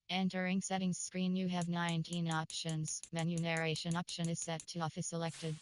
Entering settings screen, you have 19 options. Menu narration option is set to off is selected.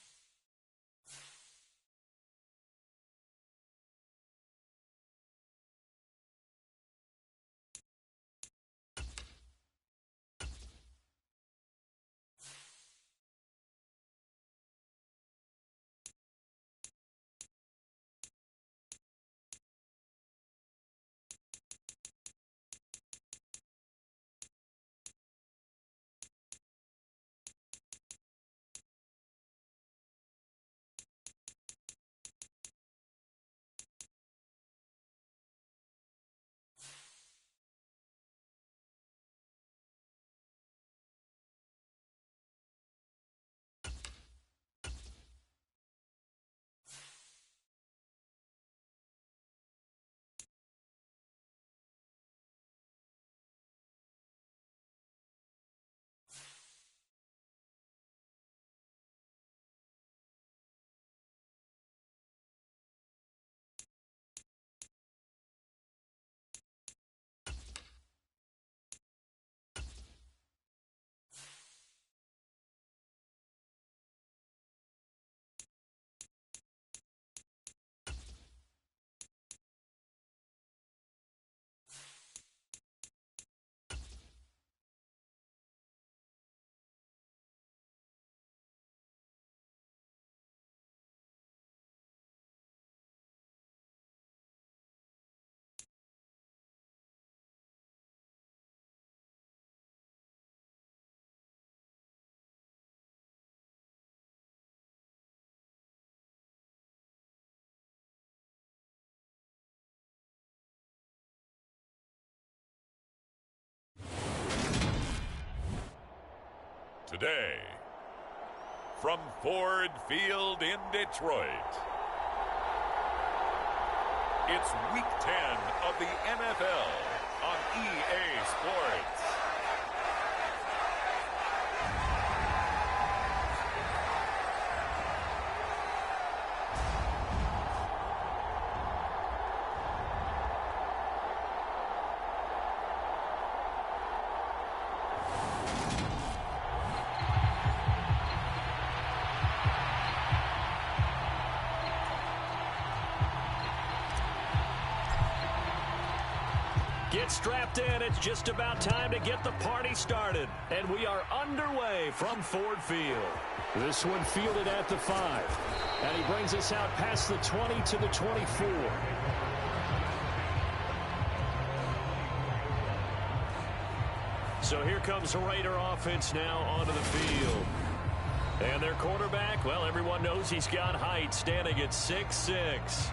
Today, from Ford Field in Detroit, it's Week 10 of the NFL on EA Sports. Get strapped in. It's just about time to get the party started. And we are underway from Ford Field. This one fielded at the 5. And he brings us out past the 20 to the 24. So here comes the Raider offense now onto the field. And their quarterback, well, everyone knows he's got height, standing at 6'6".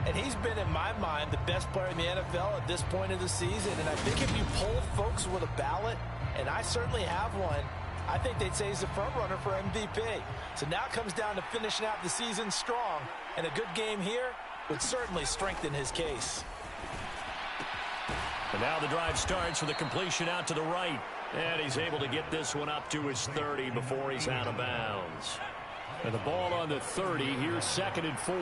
And he's been, in my mind, the best player in the NFL at this point of the season. And I think if you poll folks with a ballot, and I certainly have one, I think they'd say he's the front runner for MVP. So now it comes down to finishing out the season strong. And a good game here would certainly strengthen his case. And now the drive starts with a completion out to the right. And he's able to get this one up to his 30 before he's out of bounds. And the ball on the 30, here's 2nd and 4.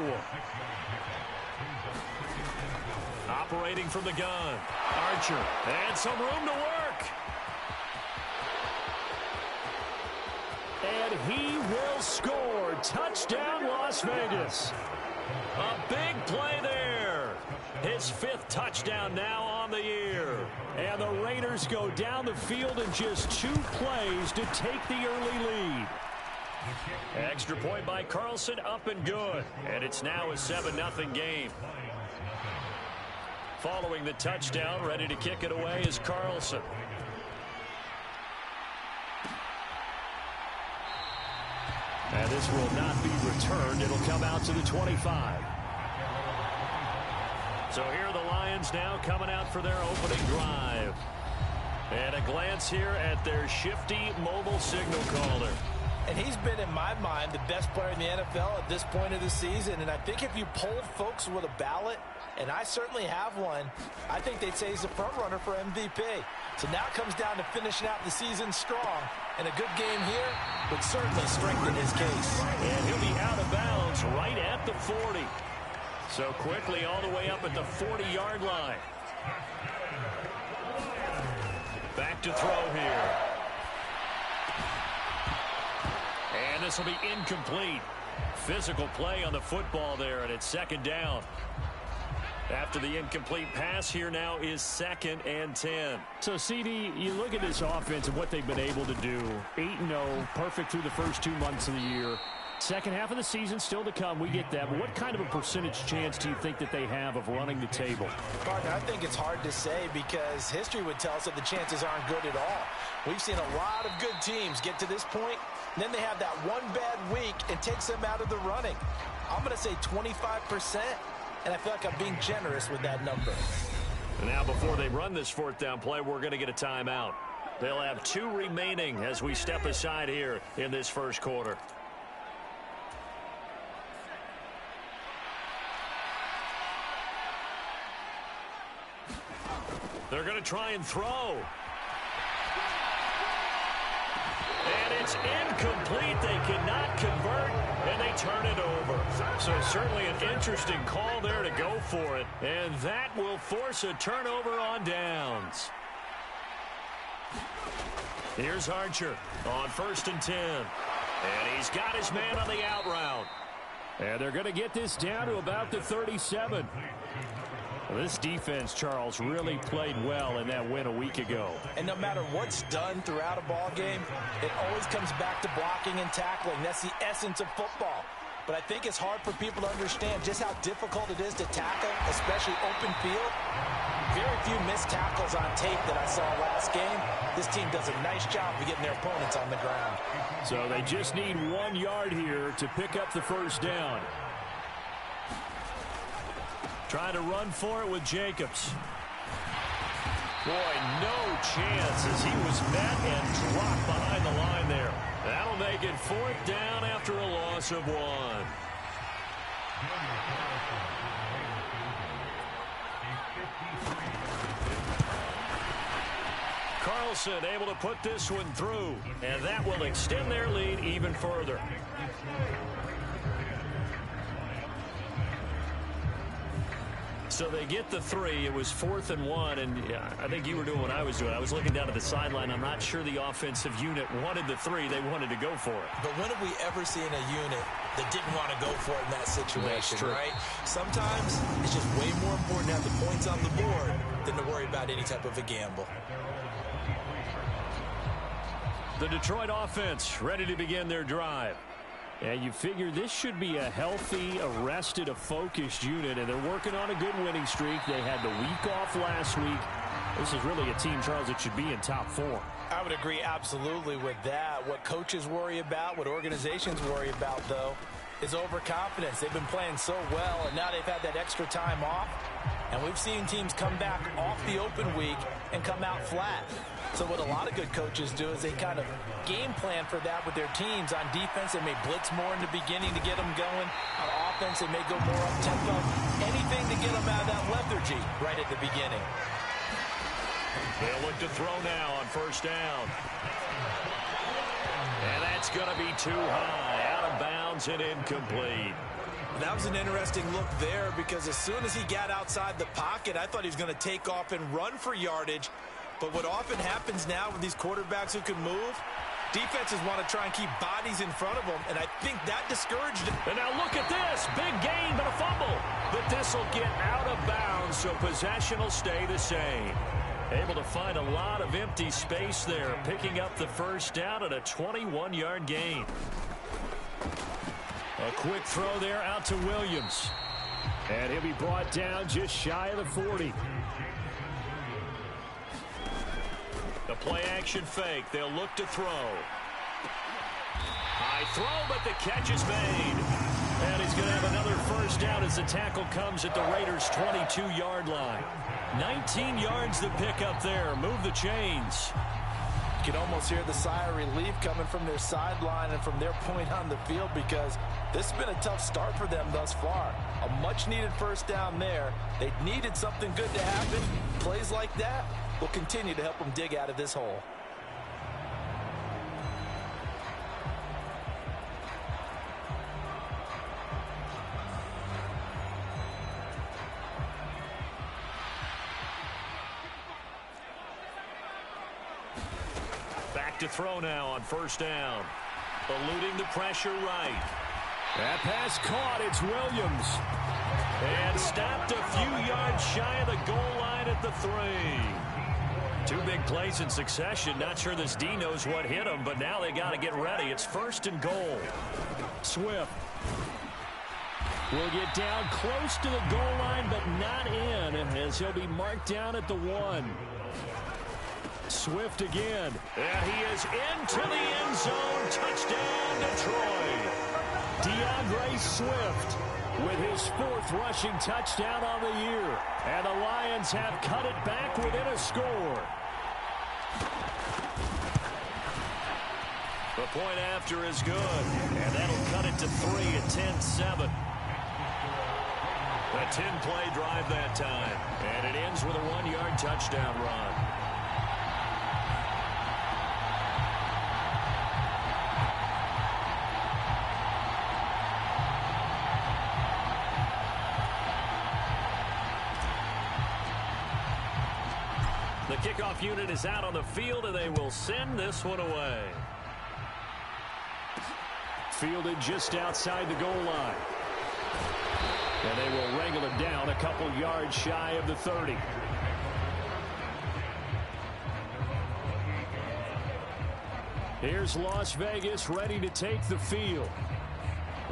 Operating from the gun. Archer. And some room to work. And he will score. Touchdown, Las Vegas. A big play there. His 5th touchdown now on the year. And the Raiders go down the field in just 2 plays to take the early lead. Extra point by Carlson, up and good. And it's now a 7-0 game. Following the touchdown, ready to kick it away is Carlson. And this will not be returned. It'll come out to the 25. So here are the Lions now coming out for their opening drive. And a glance here at their shifty mobile signal caller. And he's been, in my mind, the best player in the NFL at this point of the season. And I think if you polled folks with a ballot, and I certainly have one, I think they'd say he's the front runner for MVP. So now it comes down to finishing out the season strong. And a good game here would certainly strengthen his case. And he'll be out of bounds right at the 40. So quickly all the way up at the 40-yard line. Back look to throw here. And this will be incomplete. Physical play on the football there, and it's second down. After the incomplete pass, here now is 2nd and 10. So, CD, you look at this offense and what they've been able to do. 8-0, perfect through the first 2 months of the year. Second half of the season still to come. We get that. But what kind of a percentage chance do you think that they have of running the table? Partner, I think it's hard to say because history would tell us that the chances aren't good at all. We've seen a lot of good teams get to this point, and then they have that one bad week and takes them out of the running. I'm going to say 25%. And I feel like I'm being generous with that number. And now before they run this 4th down play, we're going to get a timeout. They'll have 2 remaining as we step aside here in this first quarter. They're going to try and throw. And it's incomplete. They cannot convert, and they turn it over. So certainly an interesting call there to go for it. And that will force a turnover on downs. Here's Archer on 1st and 10. And he's got his man on the out route. And they're going to get this down to about the 37. Well, this defense, Charles, really played well in that win a week ago. And no matter what's done throughout a ball game, it always comes back to blocking and tackling. That's the essence of football. But I think it's hard for people to understand just how difficult it is to tackle, especially open field. Very few missed tackles on tape that I saw last game. This team does a nice job of getting their opponents on the ground. So they just need 1 yard here to pick up the first down. Trying to run for it with Jacobs. Boy, no chance as he was met and dropped behind the line there. That'll make it 4th down after a loss of 1. Carlson able to put this one through, and that will extend their lead even further. So they get the 3. It was 4th and 1, and I think you were doing what I was doing. I was looking down at the sideline. I'm not sure the offensive unit wanted the 3. They wanted to go for it. But when have we ever seen a unit that didn't want to go for it in that situation, right? Sometimes it's just way more important to have the points on the board than to worry about any type of a gamble. The Detroit offense ready to begin their drive. And you figure this should be a healthy, arrested, a focused unit, and they're working on a good winning streak. They had the week off last week. This is really a team, Charles, that should be in top 4. I would agree absolutely with that. What coaches worry about, what organizations worry about, though, is overconfidence. They've been playing so well, and now they've had that extra time off. And we've seen teams come back off the open week and come out flat. So what a lot of good coaches do is they kind of game plan for that with their teams. On defense, they may blitz more in the beginning to get them going. On offense, they may go more up-tempo. Anything to get them out of that lethargy right at the beginning. They'll look to throw now on 1st down. And that's going to be too high. Out of bounds and incomplete. That was an interesting look there because as soon as he got outside the pocket, I thought he was going to take off and run for yardage. But what often happens now with these quarterbacks who can move, defenses want to try and keep bodies in front of them, and I think that discouraged him. And now look at this. Big gain, but a fumble. But this will get out of bounds, so possession will stay the same. Able to find a lot of empty space there, picking up the 1st down at a 21-yard gain. A quick throw there out to Williams. And he'll be brought down just shy of the 40. The play-action fake. They'll look to throw. High throw, but the catch is made. And he's going to have another 1st down as the tackle comes at the Raiders' 22-yard line. 19 yards to pick up there. Move the chains. You can almost hear the sigh of relief coming from their sideline and from their point on the field because this has been a tough start for them thus far. A much-needed 1st down there. They needed something good to happen. Plays like that will continue to help them dig out of this hole. to throw now on first down. Eluding the pressure right. That pass caught. It's Williams. And stopped a few yards shy of the goal line at the 3. 2 big plays in succession. Not sure this D knows what hit him, but now they got to get ready. It's first and goal. Swift will get down close to the goal line, but not in, as he'll be marked down at the 1. Swift again. And he is into the end zone. Touchdown, Detroit. DeAndre Swift with his 4th rushing touchdown on the year. And the Lions have cut it back within a score. The point after is good. And that'll cut it to 3 at 10-7. A 10-play drive that time. And it ends with a 1-yard touchdown run. The kickoff unit is out on the field, and they will send this one away. Fielded just outside the goal line. And they will wrangle it down a couple yards shy of the 30. Here's Las Vegas ready to take the field.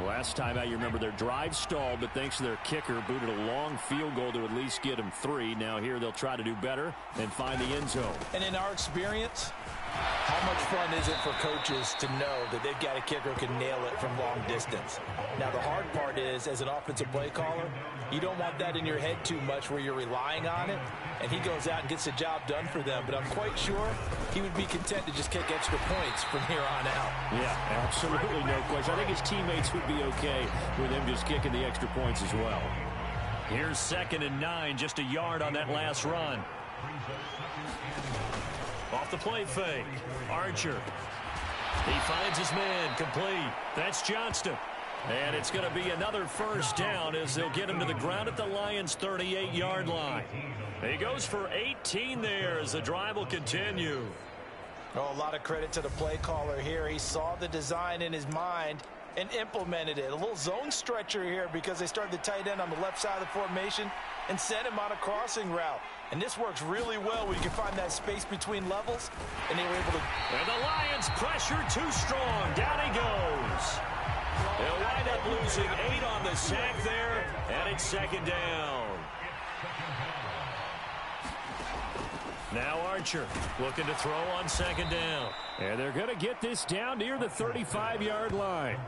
Last time out, you remember their drive stalled, but thanks to their kicker, booted a long field goal to at least get them 3. Now here they'll try to do better and find the end zone. And in our experience, how much fun is it for coaches to know that they've got a kicker who can nail it from long distance? Now, the hard part is, as an offensive play caller, you don't want that in your head too much where you're relying on it, and he goes out and gets the job done for them. But I'm quite sure he would be content to just kick extra points from here on out. Yeah, absolutely no question. I think his teammates would be okay with him just kicking the extra points as well. Here's 2nd and 9, just a yard on that last run. Off the play fake. Archer. He finds his man. Complete. That's Johnston. And it's going to be another first down as they'll get him to the ground at the Lions' 38-yard line. He goes for 18 there as the drive will continue. Oh, a lot of credit to the play caller here. He saw the design in his mind and implemented it. A little zone stretcher here because they started the tight end on the left side of the formation and sent him on a crossing route. And this works really well when you can find that space between levels, and they were able to. And the Lions pressure too strong. Down he goes. They'll wind up losing 8 on the sack there, and it's 2nd down. Now Archer looking to throw on 2nd down. And they're going to get this down near the 35-yard line.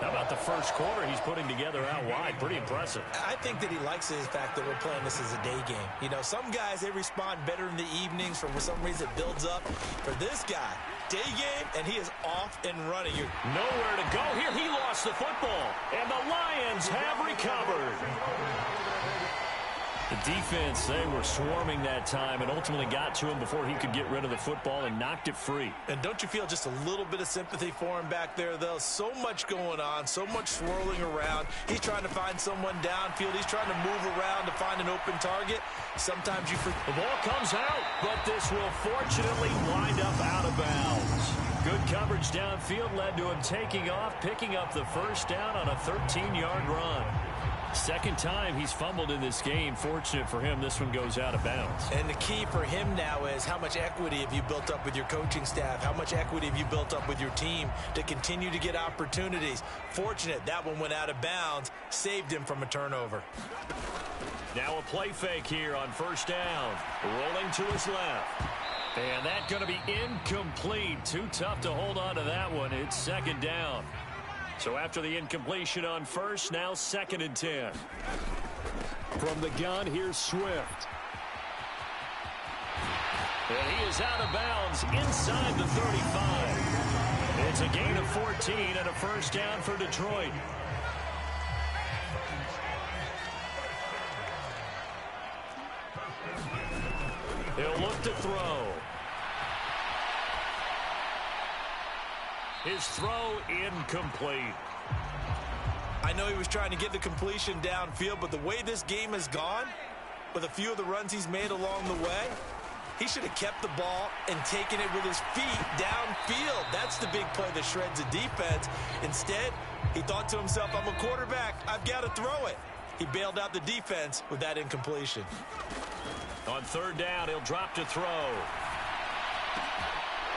How about the first quarter he's putting together out wide? Pretty impressive. I think that he likes the fact that we're playing this as a day game. You know, some guys, they respond better in the evenings. For some reason, it builds up. For this guy, day game, and he is off and running. You're nowhere to go here. He lost the football, and the Lions have recovered. The defense, they were swarming that time and ultimately got to him before he could get rid of the football and knocked it free. And don't you feel just a little bit of sympathy for him back there, though? So much going on, so much swirling around. He's trying to find someone downfield. He's trying to move around to find an open target. Sometimes you forget. The ball comes out, but this will fortunately wind up out of bounds. Good coverage downfield led to him taking off, picking up the first down on a 13-yard run. Second time he's fumbled in this game. Fortunate for him, this one goes out of bounds. And the key for him now is how much equity have you built up with your coaching staff? How much equity have you built up with your team to continue to get opportunities? Fortunate that one went out of bounds, saved him from a turnover. Now a play fake here on first down. Rolling to his left. And that's going to be incomplete. Too tough to hold on to that one. It's 2nd down. So after the incompletion on first, now 2nd and 10. From the gun, here's Swift. And he is out of bounds inside the 35. It's a gain of 14 and a first down for Detroit. He'll look to throw. His throw incomplete. I know he was trying to get the completion downfield, but the way this game has gone, with a few of the runs he's made along the way, He should have kept the ball and taken it with his feet downfield. That's the big play that shreds the defense. Instead, he thought to himself, I'm a quarterback. I've got to throw it. He bailed out the defense with that incompletion. On third down, he'll drop to throw.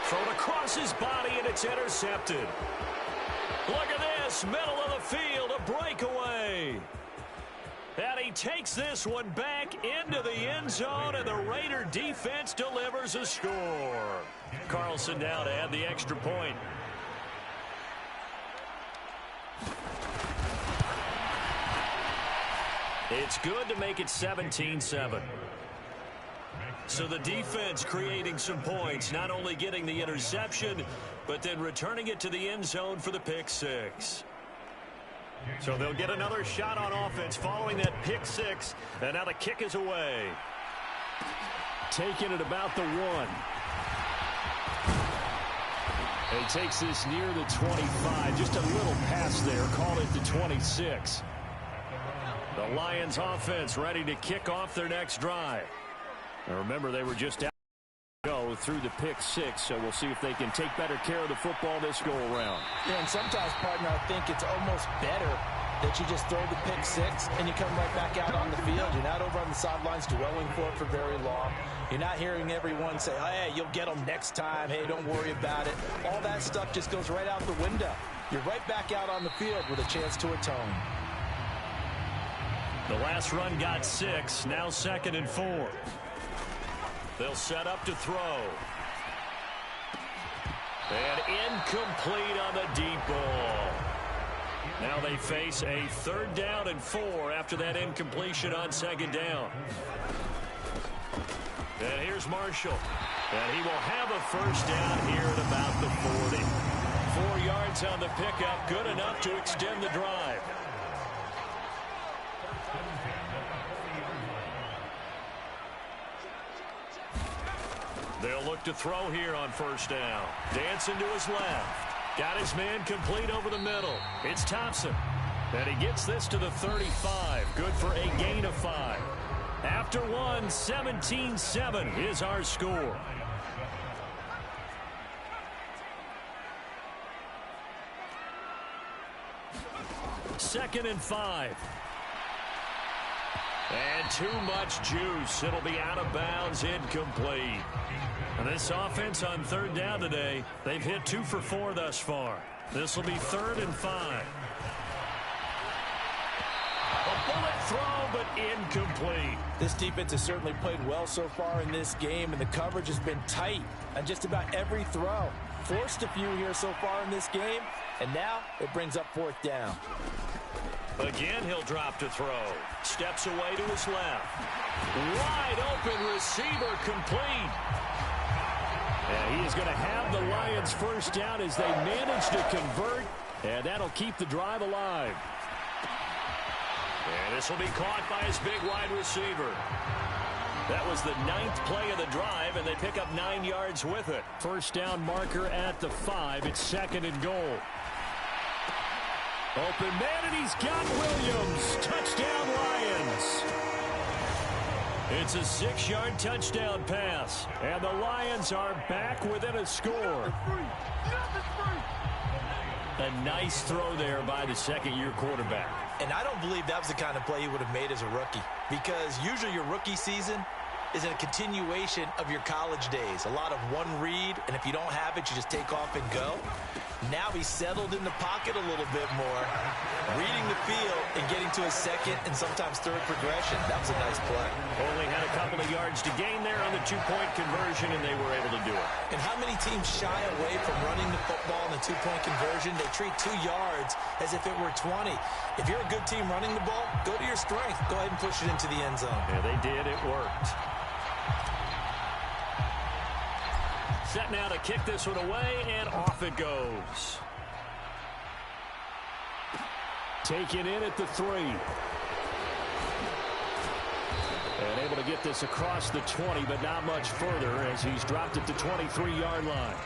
Thrown across his body, and it's intercepted. Look at this, middle of the field, a breakaway. And he takes this one back into the end zone, and the Raider defense delivers a score. Carlson now to add the extra point. It's good to make it 17-7. So the defense creating some points, not only getting the interception, but then returning it to the end zone for the pick six. So they'll get another shot on offense following that pick six, and now the kick is away. Taking it about the 1. He takes this near the 25, just a little pass there, call it the 26. The Lions offense ready to kick off their next drive. Now remember, they were just out to go through the pick six, so we'll see if they can take better care of the football this go around. Yeah, and sometimes, partner, I think it's almost better that you just throw the pick six and you come right back out on the field. You're not over on the sidelines dwelling for it for very long. You're not hearing everyone say, hey, you'll get them next time. Hey, don't worry about it. All that stuff just goes right out the window. You're right back out on the field with a chance to atone. The last run got 6, now 2nd and 4. They'll set up to throw. And incomplete on the deep ball. Now they face a 3rd down and 4 after that incompletion on 2nd down. And here's Marshall. And he will have a 1st down here at about the 40. 4 yards on the pickup, good enough to extend the drive. They'll look to throw here on 1st down. Dancing to his left. Got his man complete over the middle. It's Thompson. And he gets this to the 35. Good for a gain of 5. After 1, 17-7 is our score. Second and 5. And too much juice. It'll be out of bounds, incomplete. And this offense on 3rd down today, they've hit 2 for 4 thus far. This will be 3rd and 5. A bullet throw, but incomplete. This defense has certainly played well so far in this game, and the coverage has been tight on just about every throw. Forced a few here so far in this game, and now it brings up 4th down. Again, he'll drop to throw. Steps away to his left. Wide open receiver, complete. And he is going to have the Lions 1st down as they manage to convert, and that'll keep the drive alive. And this will be caught by his big wide receiver. That was the 9th play of the drive, and they pick up 9 yards with it. 1st down marker at the 5. It's 2nd and goal. Open man, and he's got Williams. Touchdown, Lions. It's a 6-yard touchdown pass, and the Lions are back within a score. A nice throw there by the 2nd-year quarterback. And I don't believe that was the kind of play he would have made as a rookie, because usually your rookie season is a continuation of your college days. A lot of one read, and if you don't have it, you just take off and go. Now he's settled in the pocket a little bit more, reading the field and getting to his 2nd and sometimes 3rd progression. That was a nice play. Only had a couple of yards to gain there on the 2-point conversion, and they were able to do it. And how many teams shy away from running the football in the 2-point conversion? They treat 2 yards as if it were 20. If you're a good team running the ball, go to your strength. Go ahead and push it into the end zone. Yeah, they did. It worked. Set now to kick this one away, and off it goes. Taken in at the 3. And able to get this across the 20, but not much further as he's dropped it to 23-yard line.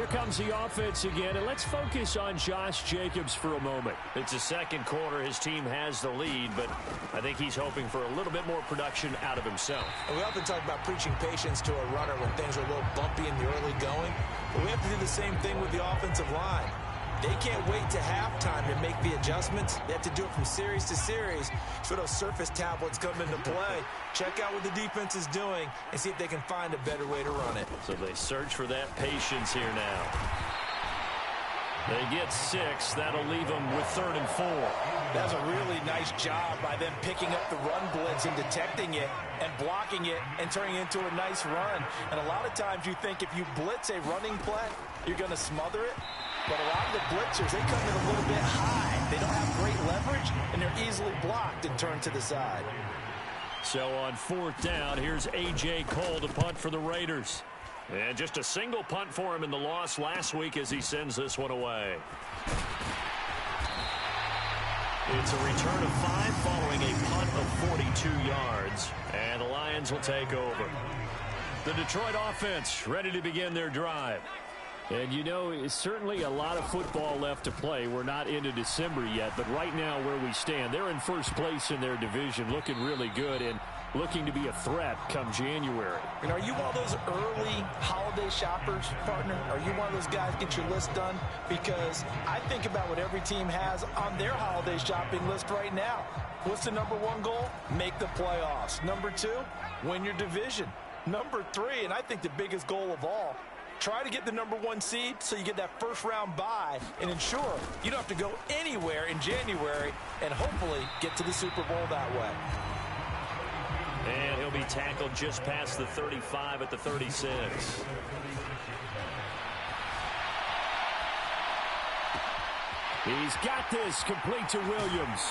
Here comes the offense again, and let's focus on Josh Jacobs for a moment. It's the second quarter. His team has the lead, but I think he's hoping for a little bit more production out of himself. And we often talk about preaching patience to a runner when things are a little bumpy in the early going, but we have to do the same thing with the offensive line. They can't wait to halftime to make the adjustments. They have to do it from series to series so those surface tablets come into play. Check out what the defense is doing and see if they can find a better way to run it. So they search for that patience here now. They get 6. That'll leave them with 3rd and 4. That's a really nice job by them picking up the run blitz and detecting it and blocking it and turning it into a nice run. And a lot of times you think if you blitz a running play, you're going to smother it. But a lot of the blitzers, they come in a little bit high. They don't have great leverage, and they're easily blocked and turned to the side. So on 4th down, here's A.J. Cole to punt for the Raiders. And just a single punt for him in the loss last week as he sends this one away. It's a return of 5 following a punt of 42 yards. And the Lions will take over. The Detroit offense ready to begin their drive. And, you know, it's certainly a lot of football left to play. We're not into December yet, but right now where we stand, they're in first place in their division, looking really good and looking to be a threat come January. And are you one of those early holiday shoppers, partner? Are you one of those guys get your list done? Because I think about what every team has on their holiday shopping list right now. What's the number 1 goal? Make the playoffs. Number 2, win your division. Number 3, and I think the biggest goal of all, try to get the number 1 seed so you get that first-round bye and ensure you don't have to go anywhere in January and hopefully get to the Super Bowl that way. And he'll be tackled just past the 35 at the 36. He's got this complete to Williams.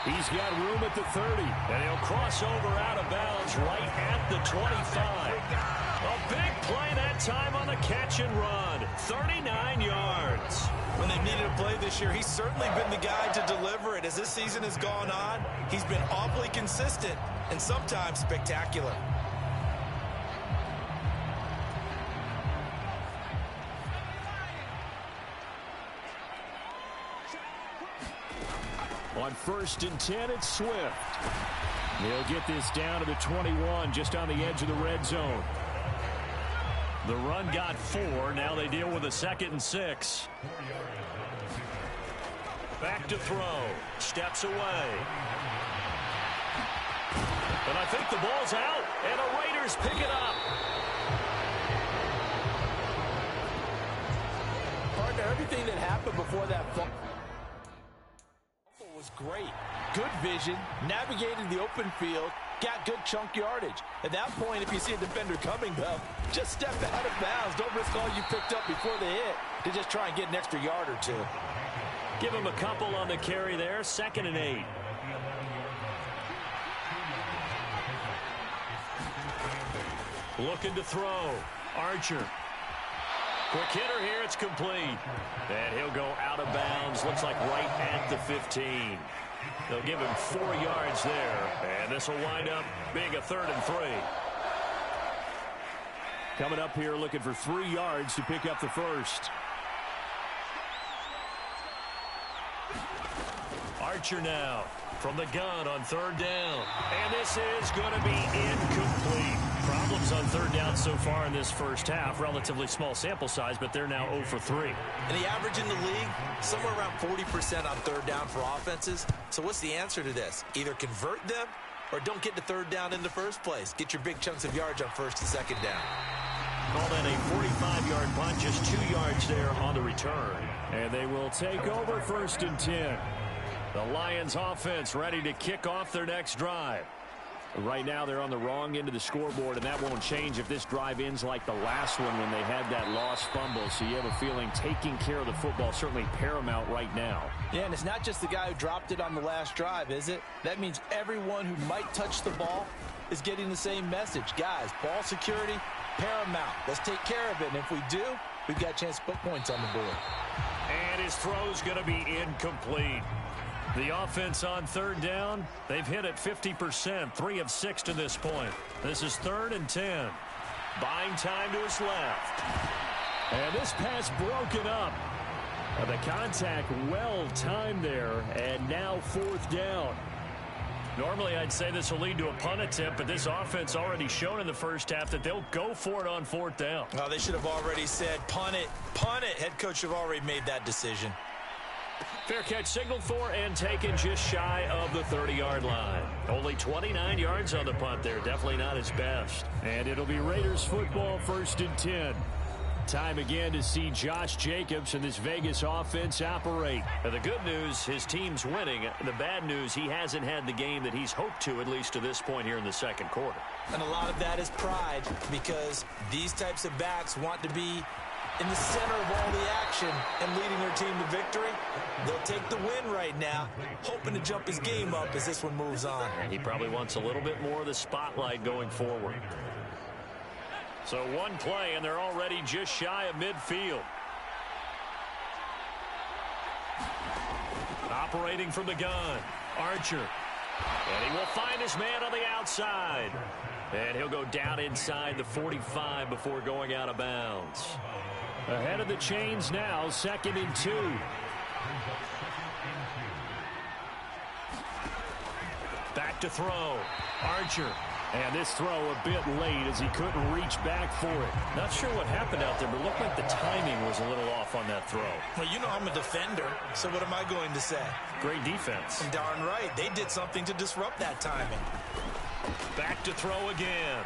He's got room at the 30, and he'll cross over out of bounds right at the 25. A big play that time on the catch and run. 39 yards. When they've needed a play this year, he's certainly been the guy to deliver it. As this season has gone on, he's been awfully consistent and sometimes spectacular. On 1st and 10, it's Swift. They'll get this down to the 21, just on the edge of the red zone. The run got 4. Now they deal with a 2nd and 6. Back to throw. Steps away. And I think the ball's out, and the Raiders pick it up. Partner, everything that happened before that was great. Good vision, navigated the open field, got good chunk yardage. At that point, if you see a defender coming, though, just step out of bounds. Don't risk all you picked up before the hit to just try and get an extra yard or 2. Give him a couple on the carry there. 2nd and 8. Looking to throw. Archer. Quick hitter here. It's complete. And he'll go out of bounds. Looks like right at the 15. They'll give him 4 yards there. And this will wind up being a 3rd and 3. Coming up here looking for 3 yards to pick up the first. Archer now from the gun on 3rd down. And this is going to be incomplete. Problems on 3rd down so far in this first half. Relatively small sample size, but they're now 0 for 3. And the average in the league, somewhere around 40% on 3rd down for offenses. So what's the answer to this? Either convert them or don't get to 3rd down in the first place. Get your big chunks of yards on 1st and 2nd down. Call that a 45-yard punt, just 2 yards there on the return. And they will take over 1st and 10. The Lions offense ready to kick off their next drive. Right now they're on the wrong end of the scoreboard, and that won't change if this drive ends like the last one when they had that lost fumble. So you have a feeling taking care of the football certainly paramount right now. Yeah, and it's not just the guy who dropped it on the last drive, is it? That means everyone who might touch the ball is getting the same message. Guys, ball security, paramount. Let's take care of it, and if we do, we've got a chance to put points on the board. And his throw's going to be incomplete. The offense on 3rd down, they've hit it 50%, 3 of 6 to this point. This is 3rd and 10. Buying time to his left. And this pass broken up. The contact well timed there, and now 4th down. Normally, I'd say this will lead to a punt attempt, but this offense already shown in the first half that they'll go for it on 4th down. Oh, they should have already said, punt it, punt it. Head coach have already made that decision. Fair catch signaled for and taken just shy of the 30-yard line. Only 29 yards on the punt there. Definitely not his best. And it'll be Raiders football 1st and 10. Time again to see Josh Jacobs and this Vegas offense operate. Now, the good news, his team's winning. The bad news, he hasn't had the game that he's hoped to, at least to this point here in the second quarter. And a lot of that is pride, because these types of backs want to be in the center of all the action and leading their team to victory. They'll take the win right now, hoping to jump his game up as this one moves on. And he probably wants a little bit more of the spotlight going forward. So one play, and they're already just shy of midfield. Operating from the gun, Archer. And he will find his man on the outside. And he'll go down inside the 45 before going out of bounds. Ahead of the chains now, 2nd and 2. Back to throw, Archer. And this throw a bit late as he couldn't reach back for it. Not sure what happened out there, but it looked like the timing was a little off on that throw. Well, you know I'm a defender, so what am I going to say? Great defense. Darn right. They did something to disrupt that timing. Back to throw again.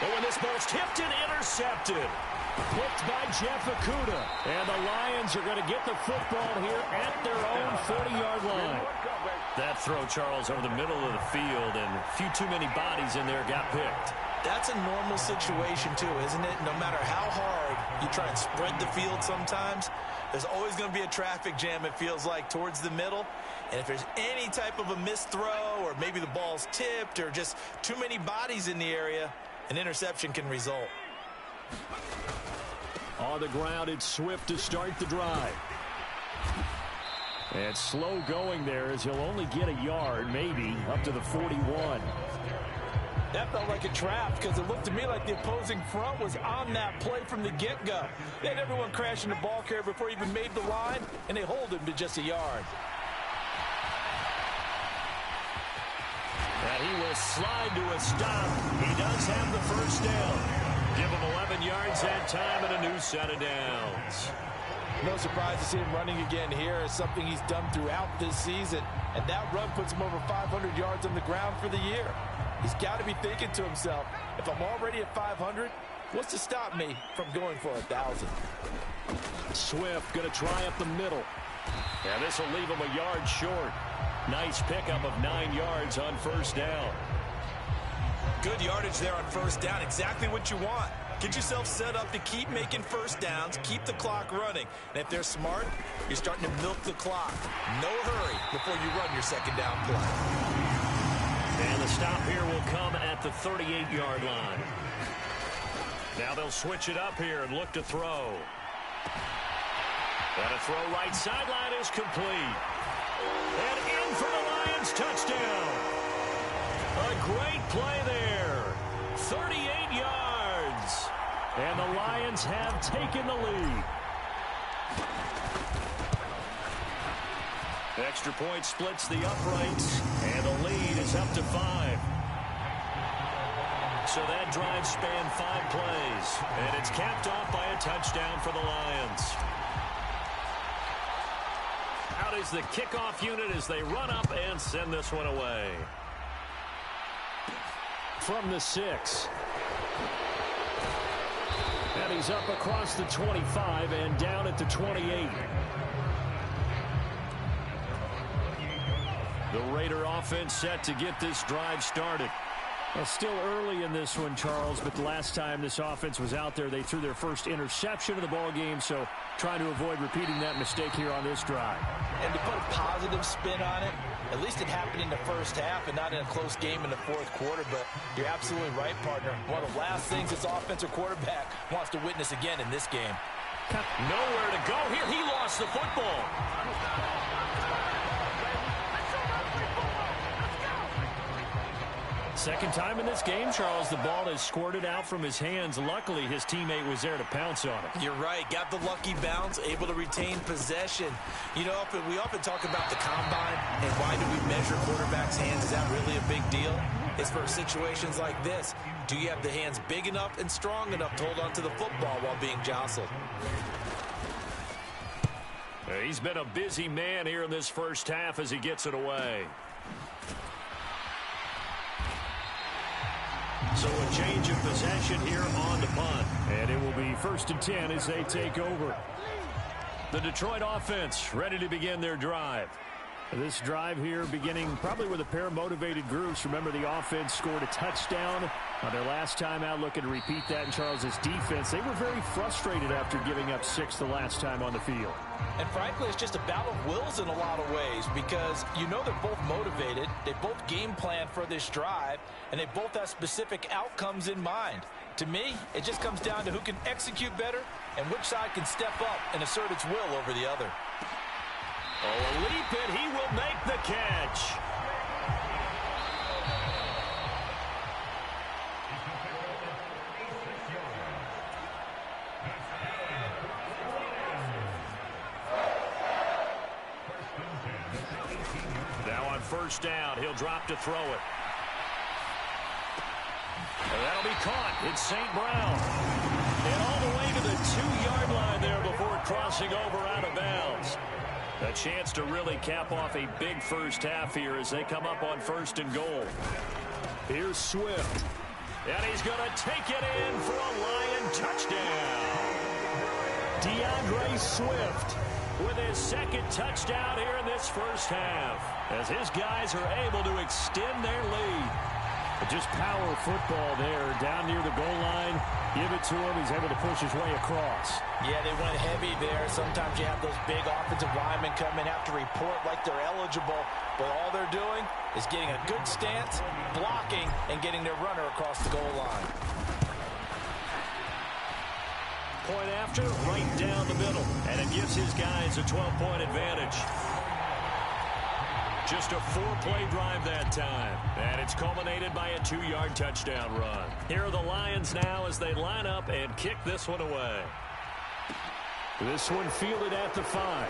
Oh, and this ball's tipped and intercepted. Picked by Jeff Okudah. And the Lions are going to get the football here at their own 40-yard line. That throw, Charles, over the middle of the field, and a few too many bodies in there got picked. That's a normal situation, too, isn't it? No matter how hard you try and spread the field sometimes, there's always going to be a traffic jam, it feels like, towards the middle. And if there's any type of a missed throw, or maybe the ball's tipped, or just too many bodies in the area, an interception can result. On the ground, it's Swift to start the drive. And slow going there as he'll only get a yard, maybe, up to the 41. That felt like a trap because it looked to me like the opposing front was on that play from the get-go. They had everyone crashing the ball carrier before he even made the line, and they hold him to just a yard. And he will slide to a stop. He does have the first down. Give him 11 yards that time and a new set of downs. No surprise to see him running again here. It's something he's done throughout this season. And that run puts him over 500 yards on the ground for the year. He's got to be thinking to himself, if I'm already at 500, what's to stop me from going for 1,000? Swift going to try up the middle. And this will leave him a yard short. Nice pickup of 9 yards on first down. Good yardage there on first down. Exactly what you want. Get yourself set up to keep making first downs, keep the clock running. And if they're smart, you're starting to milk the clock. No hurry before you run your second down play. And the stop here will come at the 38-yard line. Now they'll switch it up here and look to throw. And a throw right sideline is complete. And in for the Lions touchdown. A great play there. 38 yards. And the Lions have taken the lead. Extra point splits the uprights, and the lead is up to 5. So that drive spanned 5 plays, and it's capped off by a touchdown for the Lions. Out is the kickoff unit as they run up and send this one away. From the 6. And he's up across the 25 and down at the 28. The Raider offense set to get this drive started. Well, still early in this one, Charles, but the last time this offense was out there, they threw their first interception of the ball game, so trying to avoid repeating that mistake here on this drive. And to put a positive spin on it, at least it happened in the first half and not in a close game in the fourth quarter, but you're absolutely right, partner. One of the last things this offensive quarterback wants to witness again in this game. Nowhere to go here. He lost the football. Second time in this game, Charles, the ball has squirted out from his hands. Luckily, his teammate was there to pounce on it. You're right. Got the lucky bounce, able to retain possession. You know, we often talk about the combine and why do we measure quarterbacks' hands. Is that really a big deal? It's for situations like this. Do you have the hands big enough and strong enough to hold on to the football while being jostled? He's been a busy man here in this first half as he gets it away. So a change of possession here on the punt. And it will be 1st and 10 as they take over. The Detroit offense ready to begin their drive. This drive here beginning probably with a pair of motivated groups. Remember, the offense scored a touchdown on their last time out. Looking to repeat that in Charles's defense. They were very frustrated after giving up 6 the last time on the field. And frankly, it's just a battle of wills in a lot of ways because you know they're both motivated. They both game plan for this drive, and they both have specific outcomes in mind. To me, it just comes down to who can execute better and which side can step up and assert its will over the other. Oh, a leap, and he will make the catch. Now on 1st down, he'll drop to throw it. And that'll be caught. It's St. Brown. And all the way to the 2-yard line there before crossing over out of bounds. A chance to really cap off a big first half here as they come up on 1st and goal. Here's Swift. And he's going to take it in for a Lion touchdown. DeAndre Swift with his 2nd touchdown here in this first half as his guys are able to extend their lead. Just power football there down near the goal line. Give it to him. He's able to push his way across. Yeah, they went heavy there. Sometimes you have those big offensive linemen come in, have to report like they're eligible, but all they're doing is getting a good stance, blocking, and getting their runner across the goal line. Point after, right down the middle, and it gives his guys a 12-point advantage. Just a 4-play drive that time, and it's culminated by a 2-yard touchdown run. Here are the Lions now as they line up and kick this one away. This one fielded at the 5.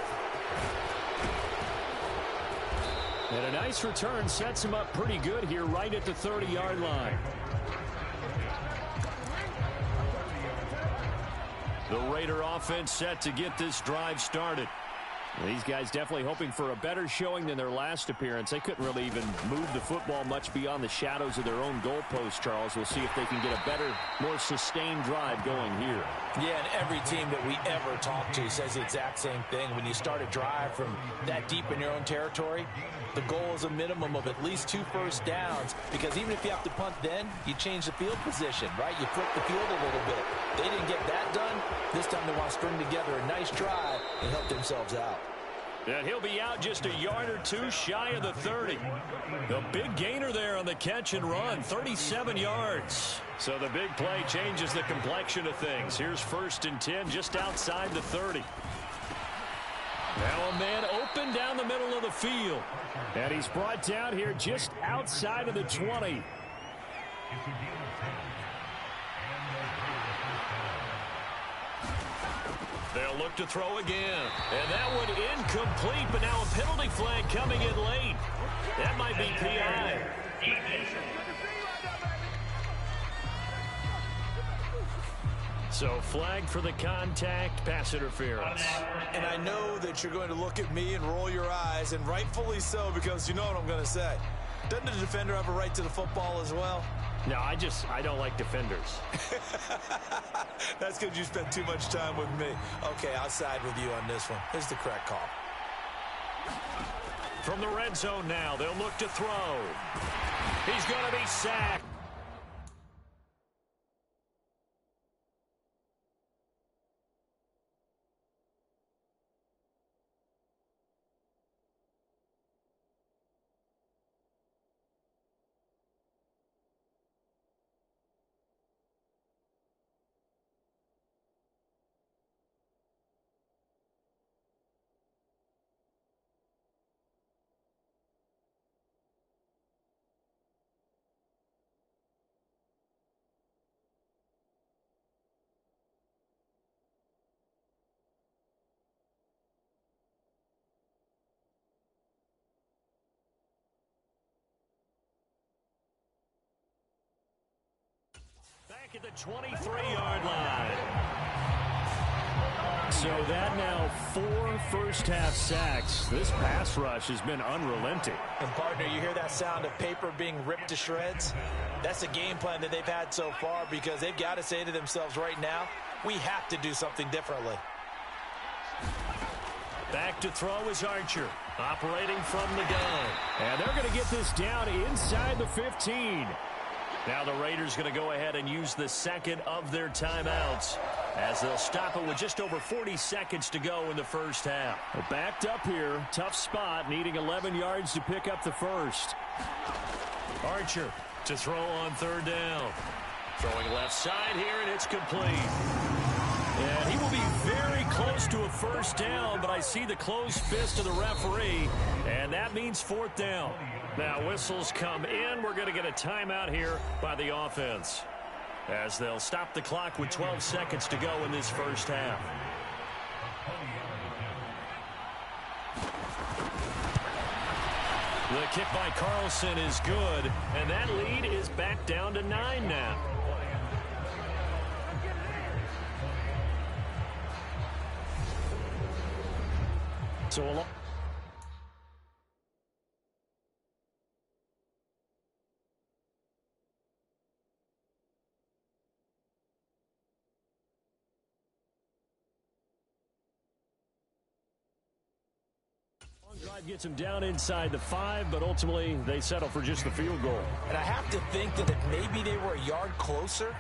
And a nice return sets him up pretty good here right at the 30-yard line. The Raider offense set to get this drive started. These guys definitely hoping for a better showing than their last appearance. They couldn't really even move the football much beyond the shadows of their own goalpost, Charles. We'll see if they can get a better, more sustained drive going here. Yeah, and every team that we ever talk to says the exact same thing. When you start a drive from that deep in your own territory, the goal is a minimum of at least 2 first downs, because even if you have to punt then, you change the field position, right? You flip the field a little bit. They didn't get that done. This time they want to string together a nice drive and help themselves out. And he'll be out just a yard or 2 shy of the 30. The big gainer there on the catch and run, 37 yards. So the big play changes the complexion of things. Here's 1st and 10 just outside the 30. Now a man open down the middle of the field. And he's brought down here just outside of the 20. They'll look to throw again. And that one incomplete, but now a penalty flag coming in late. That might be PI. So flag for the contact, pass interference. And I know that you're going to look at me and roll your eyes, and rightfully so, because you know what I'm going to say. Doesn't the defender have a right to the football as well? No, I don't like defenders. That's because you spent too much time with me. Okay, I'll side with you on this one. Here's the correct call. From the red zone now, they'll look to throw. He's going to be sacked. back at the 23-yard line. So that now 4 first-half sacks. This pass rush has been unrelenting. And, partner, you hear that sound of paper being ripped to shreds? That's the game plan that they've had so far because they've got to say to themselves right now, we have to do something differently. Back to throw is Archer, operating from the gun. And they're going to get this down inside the 15. Now the Raiders going to go ahead and use the second of their timeouts as they'll stop it with just over 40 seconds to go in the first half. Well, backed up here, tough spot, needing 11 yards to pick up the first. Archer to throw on third down. Throwing left side here, and it's complete. And he will be very close to a first down, but I see the closed fist of the referee, and that means fourth down. Now whistles come in. We're going to get a timeout here by the offense as they'll stop the clock with 12 seconds to go in this first half. The kick by Carlson is good, and that lead is back down to 9 now. So a drive gets them down inside the 5, but ultimately they settle for just the field goal. And I have to think that if maybe they were a yard closer,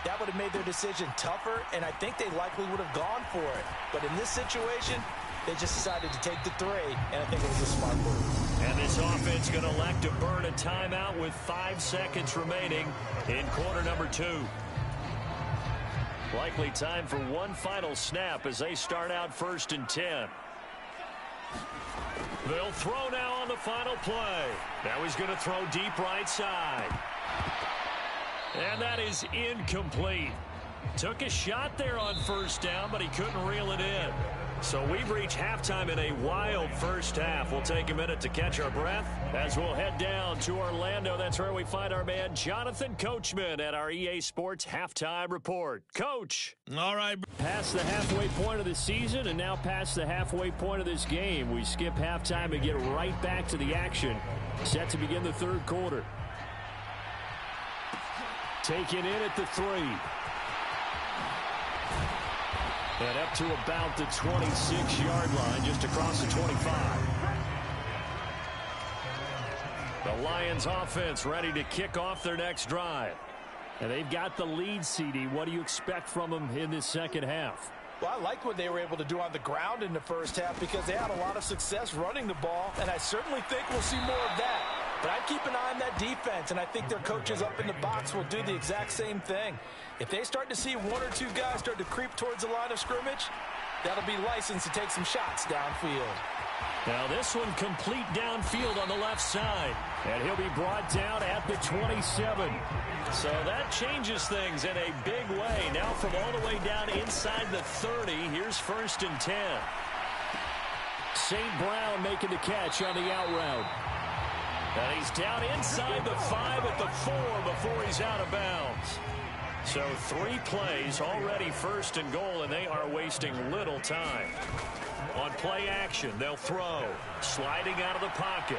that would have made their decision tougher, and I think they likely would have gone for it. But in this situation, they just decided to take the 3, and I think it was a smart move. And this offense going to elect to burn a timeout with 5 seconds remaining in quarter number 2. Likely time for one final snap as they start out 1st and 10. They'll throw now on the final play. Now he's going to throw deep right side. And that is incomplete. Took a shot there on first down, but he couldn't reel it in. So we've reached halftime in a wild first half. We'll take a minute to catch our breath as we'll head down to Orlando. That's where we find our man Jonathan Coachman at our EA Sports Halftime Report. Coach. All right. Past the halfway point of the season and now past the halfway point of this game. We skip halftime and get right back to the action. Set to begin the third quarter. Taken in at the 3. And up to about the 26-yard line, just across the 25. The Lions offense ready to kick off their next drive. And they've got the lead, CD. What do you expect from them in this second half? Well, I like what they were able to do on the ground in the first half because they had a lot of success running the ball, and I certainly think we'll see more of that. But I'd keep an eye on that defense, and I think their coaches up in the box will do the exact same thing. If they start to see 1 or 2 guys start to creep towards the line of scrimmage, that'll be licensed to take some shots downfield. Now this one complete downfield on the left side. And he'll be brought down at the 27. So that changes things in a big way. Now from all the way down inside the 30, here's 1st and 10. St. Brown making the catch on the out route. And he's down inside the 5 at the 4 before he's out of bounds. So 3 plays already 1st and goal, and they are wasting little time. On play action, they'll throw. Sliding out of the pocket.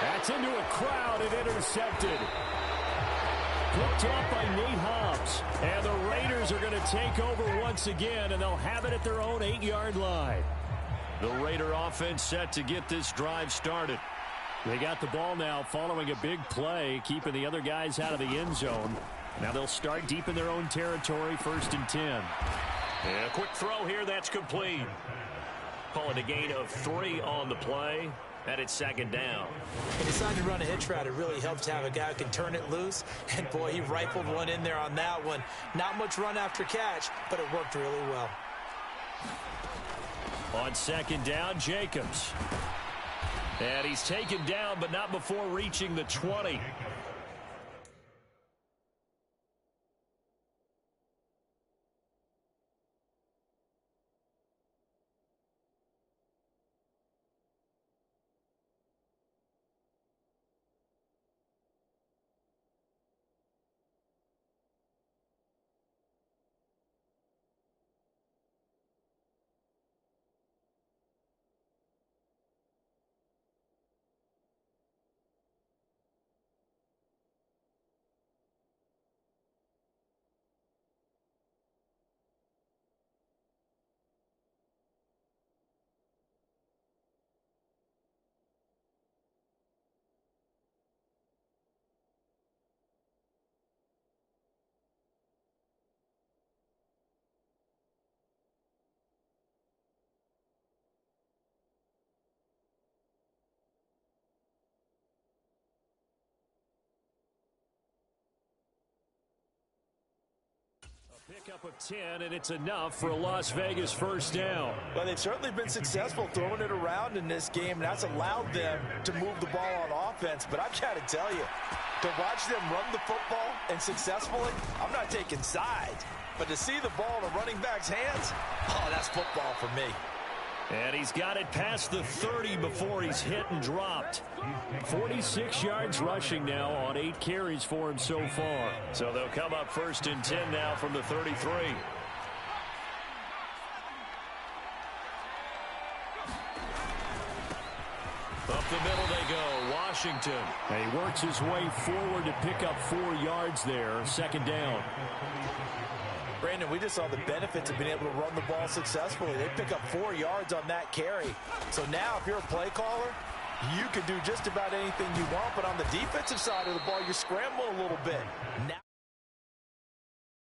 That's into a crowd and intercepted. Picked off by Nate Hobbs. And the Raiders are going to take over once again, and they'll have it at their own 8-yard line. The Raider offense set to get this drive started. They got the ball now following a big play, keeping the other guys out of the end zone. Now they'll start deep in their own territory, 1st and 10. And a quick throw here, that's complete. Call it a gain of 3 on the play, and it's 2nd down. He decided to run a hitch route. It really helps to have a guy who can turn it loose. And, boy, he rifled one in there on that one. Not much run after catch, but it worked really well. On 2nd down, Jacobs. And he's taken down, but not before reaching the 20. Pickup of 10, and it's enough for a Las Vegas first down. Well, they've certainly been successful throwing it around in this game, and that's allowed them to move the ball on offense. But I've got to tell you, to watch them run the football and successfully, I'm not taking sides. But to see the ball in a running back's hands, oh, that's football for me. And he's got it past the 30 before he's hit and dropped. 46 yards rushing now on 8 carries for him so far. So they'll come up 1st and 10 now from the 33. Up the middle they go. Washington. And he works his way forward to pick up 4 yards there. 2nd down. Brandon, we just saw the benefits of being able to run the ball successfully. They pick up 4 yards on that carry. So now if you're a play caller, you can do just about anything you want. But on the defensive side of the ball, you scramble a little bit. Now